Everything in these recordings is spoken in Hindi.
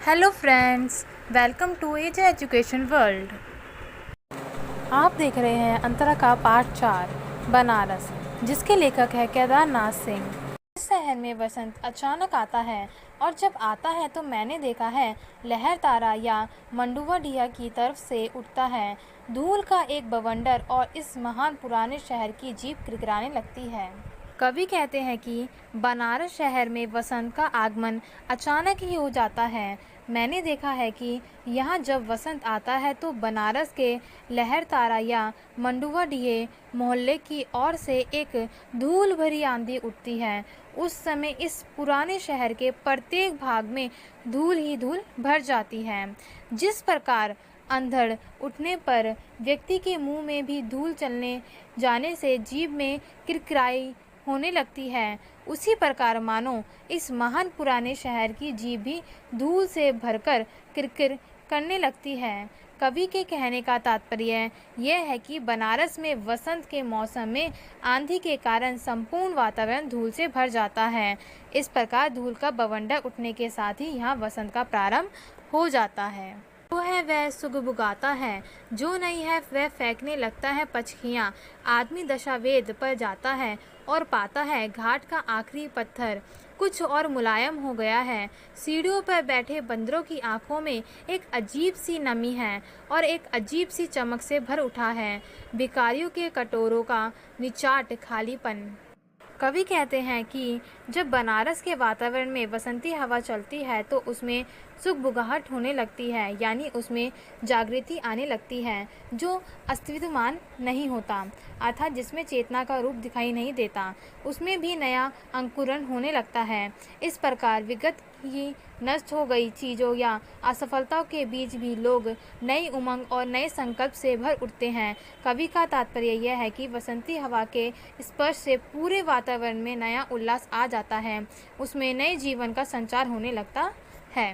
Hello friends, welcome to edge education world. आप देख रहे हैं अंतरा का पार्ट 4 बनारस, जिसके लेखक है केदारनाथ सिंह। इस शहर में वसंत अचानक आता है और जब आता है तो मैंने देखा है लहर तारा या मंडुवा डिया की तरफ से उठता है धूल का एक बवंडर और इस महान पुराने शहर की जीभ किरकिराने लगती है। कवि कहते हैं कि बनारस शहर में वसंत का आगमन अचानक ही हो जाता है। मैंने देखा है कि यहाँ जब वसंत आता है तो बनारस के लहर तारा या मंडुवा डीहे मोहल्ले की ओर से एक धूल भरी आंधी उठती है। उस समय इस पुराने शहर के प्रत्येक भाग में धूल ही धूल भर जाती है। जिस प्रकार अंधड़ उठने पर व्यक्ति के मुंह में भी धूल चलने जाने से जीभ में किरकिराई होने लगती है, उसी प्रकार मानो इस महान पुराने शहर की जीभ भी धूल से भरकर किरकिर करने लगती है। कवि के कहने का तात्पर्य यह है कि बनारस में वसंत के मौसम में आंधी के कारण संपूर्ण वातावरण धूल से भर जाता है। इस प्रकार धूल का बवंडर उठने के साथ ही यहाँ वसंत का प्रारंभ हो जाता है। जो है वह सुगबुगाता है, जो नहीं है वह फेंकने लगता है पचखियाँ। आदमी दशावेद पर जाता है और पाता है घाट का आखिरी पत्थर कुछ और मुलायम हो गया है। सीढ़ियों पर बैठे बंदरों की आंखों में एक अजीब सी नमी है और एक अजीब सी चमक से भर उठा है। भिखारियों के कटोरों का निचाट खालीपन। कवि कहते हैं कि जब बनारस के वातावरण में बसंती हवा चलती है तो उसमें सुगबुगाहट होने लगती है, यानी उसमें जागृति आने लगती है जो अस्तित्वमान नहीं होता, अर्थात जिसमें चेतना का रूप दिखाई नहीं देता, उसमें भी नया अंकुरण होने लगता है। इस प्रकार विगत की नष्ट हो गई चीज़ों या असफलताओं के बीच भी लोग नई उमंग और नए संकल्प से भर उठते हैं। कवि का तात्पर्य यह है कि बसंती हवा के स्पर्श से पूरे वातावरण में नया उल्लास आ जाता है, उसमें नए जीवन का संचार होने लगता है।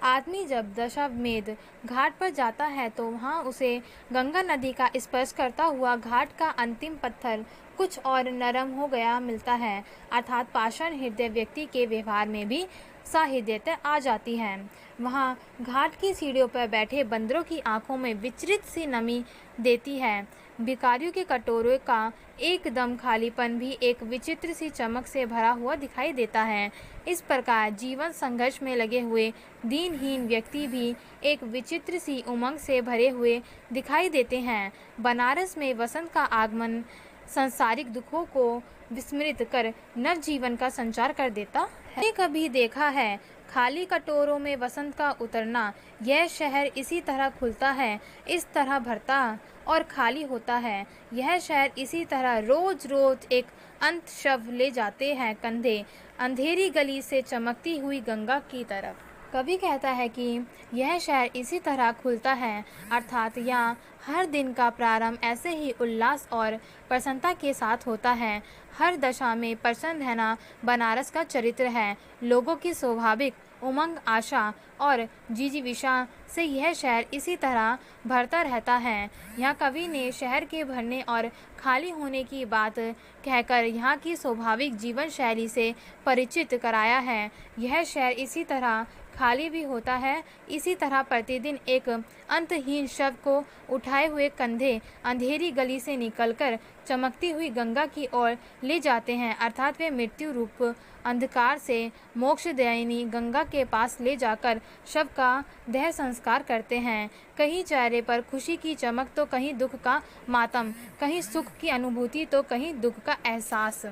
आदमी जब दशाश्वमेध घाट पर जाता है तो वहाँ उसे गंगा नदी का स्पर्श करता हुआ घाट का अंतिम पत्थर कुछ और नरम हो गया मिलता है, अर्थात पाषाण हृदय व्यक्ति के व्यवहार में भी साहृदयता आ जाती है। वहाँ घाट की सीढ़ियों पर बैठे बंदरों की आंखों में विचलित सी नमी देती है। भिखारियों के कटोरे का एकदम खालीपन भी एक विचित्र सी चमक से भरा हुआ दिखाई देता है। इस प्रकार जीवन संघर्ष में लगे हुए दीनहीन व्यक्ति भी एक विचित्र सी उमंग से भरे हुए दिखाई देते हैं। बनारस में वसंत का आगमन सांसारिक दुखों को विस्मृत कर नव जीवन का संचार कर देता है। कभी देखा है खाली कटोरों में वसंत का उतरना। यह शहर इसी तरह खुलता है, इस तरह भरता और खाली होता है। यह शहर इसी तरह रोज रोज एक अंत शव ले जाते हैं कंधे अंधेरी गली से चमकती हुई गंगा की तरफ। कवि कहता है कि यह शहर इसी तरह खुलता है, अर्थात यहाँ हर दिन का प्रारंभ ऐसे ही उल्लास और प्रसन्नता के साथ होता है। हर दशा में प्रसन्न रहना बनारस का चरित्र है। लोगों की स्वाभाविक उमंग, आशा और जिजीविषा से यह शहर इसी तरह भरता रहता है। यहाँ कवि ने शहर के भरने और खाली होने की बात कहकर यहाँ की स्वाभाविक जीवन शैली से परिचित कराया है। यह शहर इसी तरह खाली भी होता है, इसी तरह प्रतिदिन एक अंतहीन शव को उठाए हुए कंधे अंधेरी गली से निकलकर चमकती हुई गंगा की ओर ले जाते हैं, अर्थात वे मृत्यु रूप अंधकार से मोक्षदायिनी गंगा के पास ले जाकर शव का देह संस्कार करते हैं। कहीं चेहरे पर खुशी की चमक तो कहीं दुख का मातम, कहीं सुख की अनुभूति तो कहीं दुख का एहसास।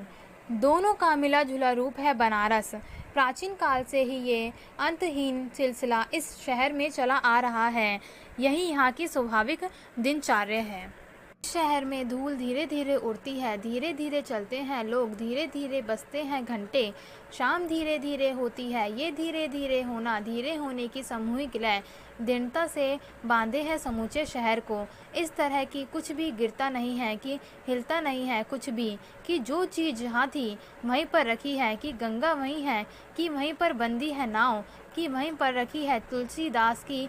दोनों का मिला जुला रूप है बनारस। प्राचीन काल से ही ये अंतहीन सिलसिला इस शहर में चला आ रहा है। यही यहाँ की स्वाभाविक दिनचर्या है। शहर में धूल धीरे धीरे उड़ती है, धीरे धीरे चलते हैं लोग, धीरे धीरे बजते हैं घंटे। शाम धीरे धीरे होती है। ये धीरे धीरे होना, धीरे होने की सामूहिक लय दृढ़ता से बांधे है समूचे शहर को। इस तरह की कुछ भी गिरता नहीं है, कि हिलता नहीं है कुछ भी, कि जो चीज़ जहाँ थी वहीं पर रखी है, कि गंगा वहीं है, कि वहीं पर बंदी है नाव, कि वहीं पर रखी है तुलसीदास की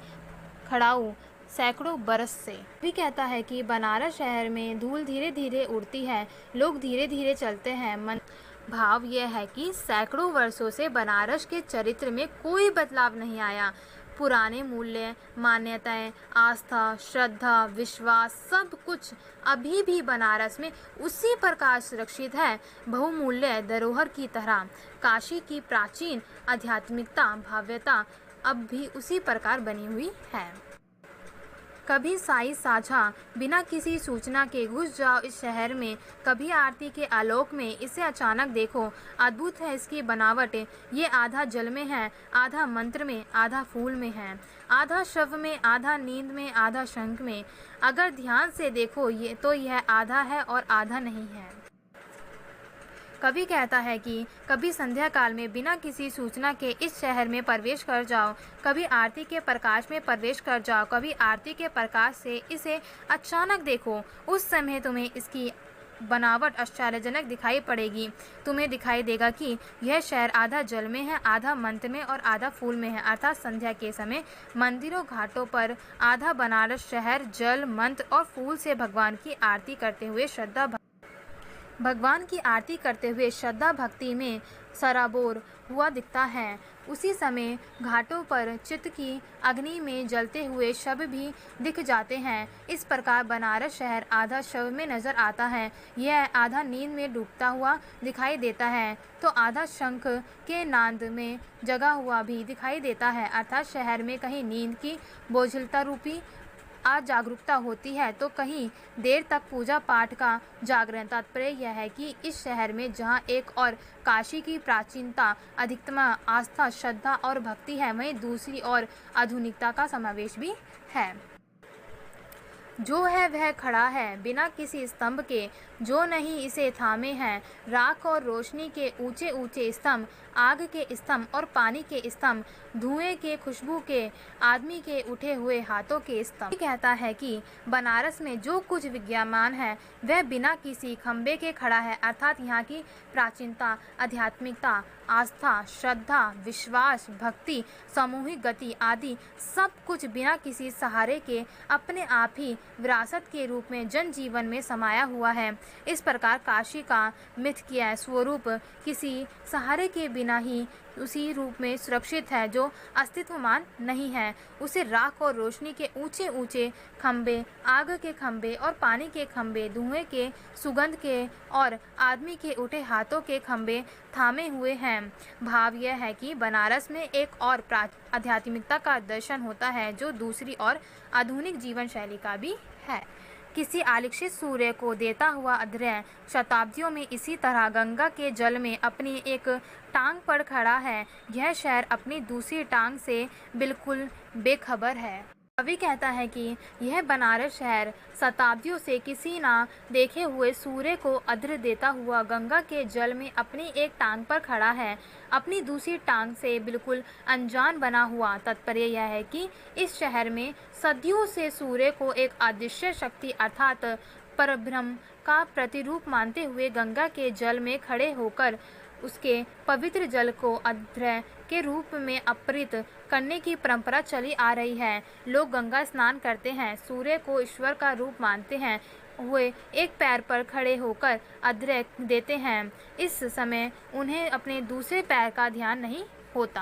खड़ाऊ सैकड़ों बरस से। भी कहता है कि बनारस शहर में धूल धीरे धीरे उड़ती है, लोग धीरे धीरे चलते हैं, भाव यह है कि सैकड़ों वर्षों से बनारस के चरित्र में कोई बदलाव नहीं आया। पुराने मूल्य, मान्यताएं, आस्था, श्रद्धा, विश्वास सब कुछ अभी भी बनारस में उसी प्रकार सुरक्षित है। बहुमूल्य धरोहर की तरह काशी की प्राचीन आध्यात्मिकता, भव्यता अब भी उसी प्रकार बनी हुई है। कभी साई साझा बिना किसी सूचना के घुस जाओ इस शहर में, कभी आरती के आलोक में इसे अचानक देखो। अद्भुत है इसकी बनावट। ये आधा जल में है, आधा मंत्र में, आधा फूल में है, आधा शव में, आधा नींद में, आधा शंख में। अगर ध्यान से देखो ये तो यह आधा है और आधा नहीं है। कभी कहता है कि कभी संध्या काल में बिना किसी सूचना के इस शहर में प्रवेश कर जाओ, कभी आरती के प्रकाश में प्रवेश कर जाओ, कभी आरती के प्रकाश से इसे अचानक देखो। उस समय तुम्हें इसकी बनावट आश्चर्यजनक दिखाई पड़ेगी। तुम्हें दिखाई देगा कि यह शहर आधा जल में है, आधा मंत्र में और आधा फूल में है। अर्थात संध्या के समय मंदिरों घाटों पर आधा बनारस शहर जल, मंत्र और फूल से भगवान की आरती करते हुए श्रद्धा भक्ति में सराबोर हुआ दिखता है। उसी समय घाटों पर चित्त की अग्नि में जलते हुए शव भी दिख जाते हैं। इस प्रकार बनारस शहर आधा शव में नजर आता है। यह आधा नींद में डूबता हुआ दिखाई देता है तो आधा शंख के नाद में जगा हुआ भी दिखाई देता है। अर्थात शहर में कहीं नींद की बोझिलता रूपी जागरूकता होती है तो कहीं देर तक पूजा पाठ का जागरण। तात्पर्य यह है कि इस शहर में जहाँ एक और काशी की प्राचीनता, अधिकतम आस्था, श्रद्धा और भक्ति है, वहीं दूसरी ओर आधुनिकता का समावेश भी है। जो है वह खड़ा है बिना किसी स्तंभ के, जो नहीं इसे थामे हैं। राख और रोशनी के ऊंचे ऊंचे स्तंभ, आग के स्तंभ और पानी के स्तंभ, धुएं के, खुशबू के, आदमी के उठे हुए हाथों के स्तंभ। कहता है कि बनारस में जो कुछ विद्यमान है वह बिना किसी खंबे के खड़ा है। अर्थात यहाँ की प्राचीनता, आध्यात्मिकता, आस्था, श्रद्धा, विश्वास, भक्ति, सामूहिक गति आदि सब कुछ बिना किसी सहारे के अपने आप ही विरासत के रूप में जनजीवन में समाया हुआ है। इस प्रकार काशी का मिथ्या स्वरूप किसी सहारे के बिना ही उसी रूप में सुरक्षित है जो अस्तित्वमान नहीं है। उसे राख और रोशनी के ऊंचे ऊंचे खंबे, आग के खंबे और पानी के खंबे, धुएं के, सुगंध के और आदमी के उठे हाथों के खंबे थामे हुए हैं। भाव यह है कि बनारस में एक और आध्यात्मिकता का दर्शन होता है जो दूसरी और आधुनिक जीवन शैली का भी है। किसी आलिक्षित सूर्य को देता हुआ अध्रय शताब्दियों में इसी तरह गंगा के जल में अपनी एक टांग पर खड़ा है। यह शहर अपनी दूसरी टांग से बिल्कुल बेखबर है। कवि कहता है कि यह बनारस शहर शताब्दियों से किसी ना देखे हुए सूर्य को अर्घ्य देता हुआ गंगा के जल में अपनी एक टांग पर खड़ा है, अपनी दूसरी टांग से बिल्कुल अनजान बना हुआ। तात्पर्य यह है कि इस शहर में सदियों से सूर्य को एक अदृश्य शक्ति अर्थात परब्रह्म का प्रतिरूप मानते हुए गंगा के जल में खड़े होकर उसके पवित्र जल को अर्घ्य के रूप में अर्पित करने की परंपरा चली आ रही है। लोग गंगा स्नान करते हैं, सूर्य को ईश्वर का रूप मानते हैं हुए एक पैर पर खड़े होकर अर्घ्य देते हैं। इस समय उन्हें अपने दूसरे पैर का ध्यान नहीं होता।